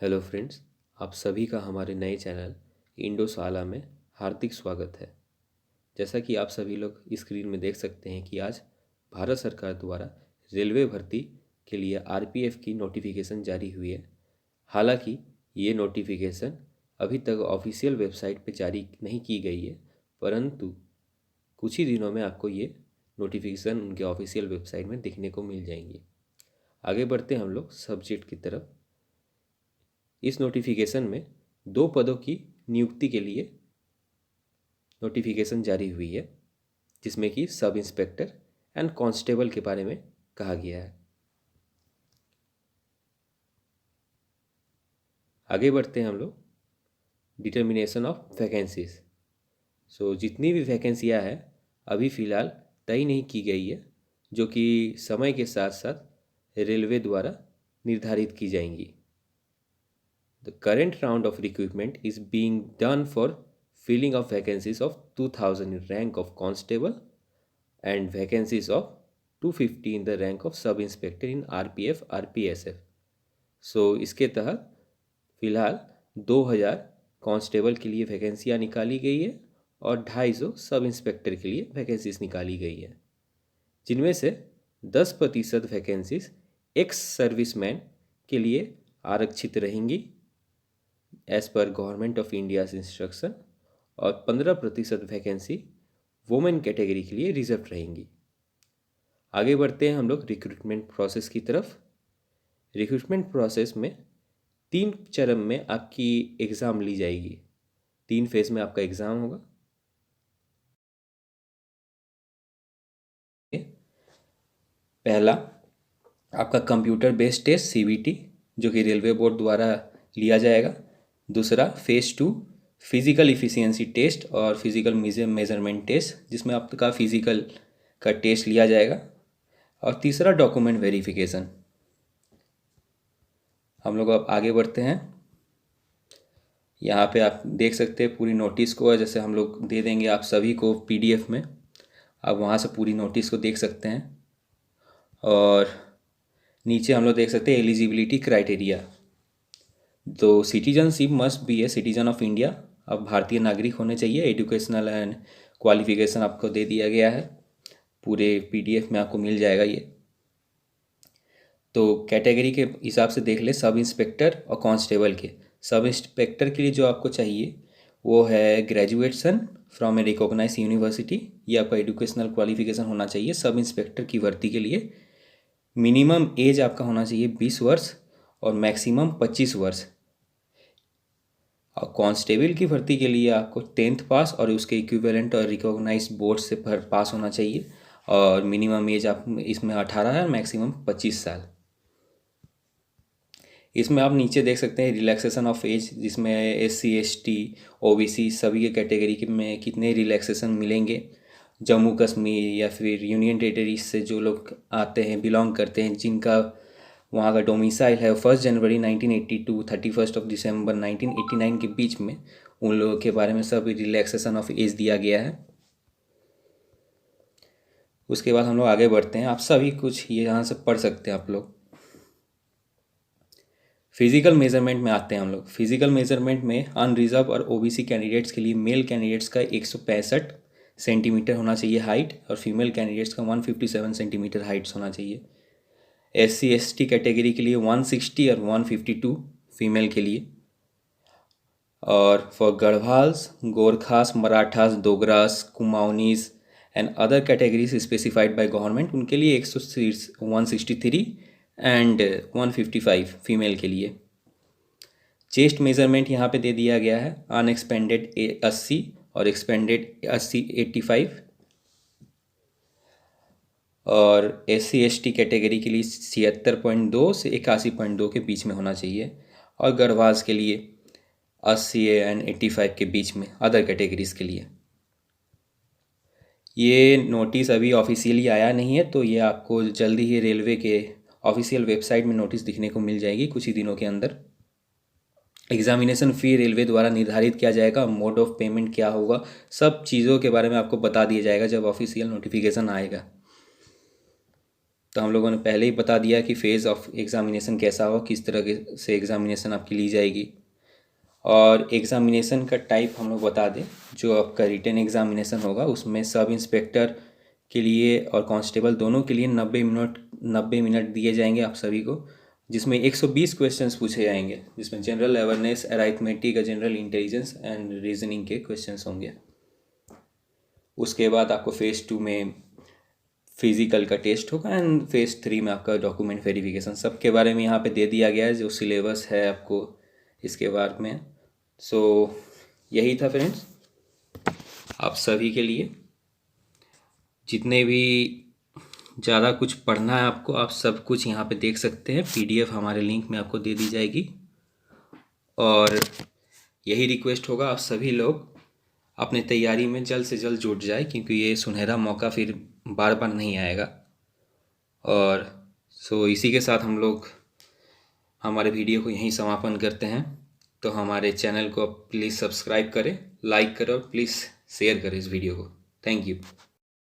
Hello friends, आप सभी का हमारे नए चैनल इंडोसाला में हार्दिक स्वागत है। जैसा कि आप सभी लोग स्क्रीन में देख सकते हैं कि आज भारत सरकार द्वारा रेलवे भर्ती के लिए आरपीएफ की नोटिफिकेशन जारी हुई है। हालांकि ये नोटिफिकेशन अभी तक ऑफिशियल वेबसाइट पर जारी नहीं की गई है, परंतु कुछ ही दिनों में आपको ये नोटिफिकेशन उनके ऑफिशियल वेबसाइट में देखने को मिल जाएंगे। आगे बढ़ते हैं हम लोग सब्जेक्ट की तरफ। इस नोटिफिकेशन में 2 पदों की नियुक्ति के लिए नोटिफिकेशन जारी हुई है, जिसमें कि सब इंस्पेक्टर एंड कांस्टेबल के बारे में कहा गया है। आगे बढ़ते हैं हम लोग डिटर्मिनेशन ऑफ वैकेंसीज। जितनी भी वैकेंसियाँ हैं अभी फ़िलहाल तय नहीं की गई है, जो कि समय के साथ साथ रेलवे द्वारा निर्धारित की जाएंगी। The current round of recruitment is being done for filling of vacancies of 2000 in rank of constable and vacancies of 250 in the rank of sub inspector in RPF RPSF। इसके तहत फिलहाल 2000 कांस्टेबल के लिए वैकेंसियाँ निकाली गई है और 250 सब इंस्पेक्टर के लिए वैकेंसीज निकाली गई है, जिनमें से 10% वैकेंसीज एक्स सर्विसमैन के लिए आरक्षित रहेंगी as per government of India instruction, और 15% वैकेंसी वुमेन कैटेगरी के लिए रिजर्व रहेंगी। आगे बढ़ते हैं हम लोग रिक्रूटमेंट प्रोसेस की तरफ। रिक्रूटमेंट प्रोसेस में 3 चरण में आपकी एग्ज़ाम ली जाएगी। 3 फेज़ में आपका एग्ज़ाम होगा। पहला आपका कंप्यूटर बेस्ड टेस्ट सीबीटी, जो कि रेलवे बोर्ड द्वारा लिया जाएगा। दूसरा फेज़ 2 फिज़िकल इफ़िशियंसी टेस्ट और फिज़िकल मेजरमेंट टेस्ट, जिसमें आपका फिज़िकल का टेस्ट लिया जाएगा। और तीसरा डॉक्यूमेंट वेरिफिकेशन। हम लोग अब आगे बढ़ते हैं। यहाँ पे आप देख सकते हैं पूरी नोटिस को, जैसे हम लोग दे देंगे आप सभी को पीडीएफ में, आप वहाँ से पूरी नोटिस को देख सकते हैं। और नीचे हम लोग देख सकते हैं एलिजिबिलिटी क्राइटेरिया। तो citizenship must be a citizen of India, अब भारतीय नागरिक होने चाहिए। एजुकेशनल एंड क्वालिफिकेशन आपको दे दिया गया है, पूरे पीडीएफ में आपको मिल जाएगा ये। तो कैटेगरी के हिसाब से देख ले, सब इंस्पेक्टर और कांस्टेबल के। सब इंस्पेक्टर के लिए जो आपको चाहिए वो है graduation from a recognise university, ये आपका एजुकेशनल क्वालिफिकेशन होना चाहिए। सब इंस्पेक्टर की भर्ती के लिए मिनिमम एज आपका होना चाहिए 20 वर्ष और मैक्सिमम 25 वर्ष। और कांस्टेबल की भर्ती के लिए आपको 10th पास और उसके इक्विवेलेंट और रिकॉग्नाइज बोर्ड से पास होना चाहिए। और मिनिमम एज आप इसमें 18 है और मैक्सिमम 25 साल। इसमें आप नीचे देख सकते हैं रिलैक्सेशन ऑफ एज, जिसमें SC ST OBC सभी के कैटेगरी के में कितने रिलैक्सेशन मिलेंगे। जम्मू कश्मीर या फिर यूनियन टेरिटरीज से जो लोग आते हैं, बिलोंग करते हैं, जिनका वहाँ का डोमिसाइल है 1 जनवरी 1982 31 दिसंबर 1989 के बीच में, उन लोगों के बारे में सब रिलैक्सेशन ऑफ एज दिया गया है। उसके बाद हम लोग आगे बढ़ते हैं। आप सभी कुछ ये यहाँ से पढ़ सकते हैं आप लोग। फिजिकल मेजरमेंट में आते हैं हम लोग। फिजिकल मेजरमेंट में अनरिजर्व और ओबीसी कैंडिडेट्स के लिए मेल कैंडिडेट्स का 165 सेंटीमीटर होना चाहिए हाइट, और फीमेल कैंडिडेट्स का 157 सेंटीमीटर हाइट्स होना चाहिए। SC ST कैटेगरी के लिए 160 और 152 फीमेल के लिए। और for Garhwals, Gorkhas, Marathas, Dogras, Kumaonis and other categories specified by government, उनके लिए 163 एंड 155 फीमेल के लिए। चेस्ट मेजरमेंट यहाँ पे दे दिया गया है, अनएक्सपेंडेड 80 और एक्सपेंडेड 85। और SC ST कैटेगरी के लिए 76.2 से 81.2 के बीच में होना चाहिए। और गढ़वाल्स के लिए 80 एंड 85 के बीच में अदर कैटेगरीज के लिए। ये नोटिस अभी ऑफिशियली आया नहीं है, तो ये आपको जल्दी ही रेलवे के ऑफिशियल वेबसाइट में नोटिस दिखने को मिल जाएगी कुछ ही दिनों के अंदर। एग्जामिनेशन फ़ी रेलवे द्वारा निर्धारित किया जाएगा, मोड ऑफ पेमेंट क्या होगा, सब चीज़ों के बारे में आपको बता दिया जाएगा जब ऑफिशियल नोटिफिकेशन आएगा। तो हम लोगों ने पहले ही बता दिया कि फ़ेज़ ऑफ एग्ज़ामिनेशन कैसा हो, किस तरह से एग्ज़ामिनेशन आपकी ली जाएगी। और एग्ज़ामिनेशन का टाइप हम लोग बता दें, जो आपका रिटन एग्ज़ामिनेशन होगा उसमें सब इंस्पेक्टर के लिए और कांस्टेबल दोनों के लिए 90 मिनट दिए जाएंगे आप सभी को, जिसमें 120 क्वेश्चंस पूछे जाएंगे, जिसमें general awareness, arithmetic, general intelligence and reasoning के क्वेश्चंस होंगे। उसके बाद आपको फ़ेज़ 2 में फिज़िकल का टेस्ट होगा एंड फ़ेज़ 3 में आपका डॉक्यूमेंट वेरिफिकेशन। सब के बारे में यहाँ पे दे दिया गया है, जो सिलेबस है आपको इसके बारे में। सो यही था फ्रेंड्स आप सभी के लिए। जितने भी ज़्यादा कुछ पढ़ना है आपको, आप सब कुछ यहाँ पे देख सकते हैं, PDF हमारे लिंक में आपको दे दी जाएगी। और यही रिक्वेस्ट होगा, आप सभी लोग अपने तैयारी में जल्द से जल्द जुट जाए, क्योंकि ये सुनहरा मौका फिर बार बार नहीं आएगा। और सो इसी के साथ हम लोग हमारे वीडियो को यहीं समापन करते हैं। तो हमारे चैनल को प्लीज़ सब्सक्राइब करें, लाइक करें और प्लीज़ शेयर करें इस वीडियो को। Thank you.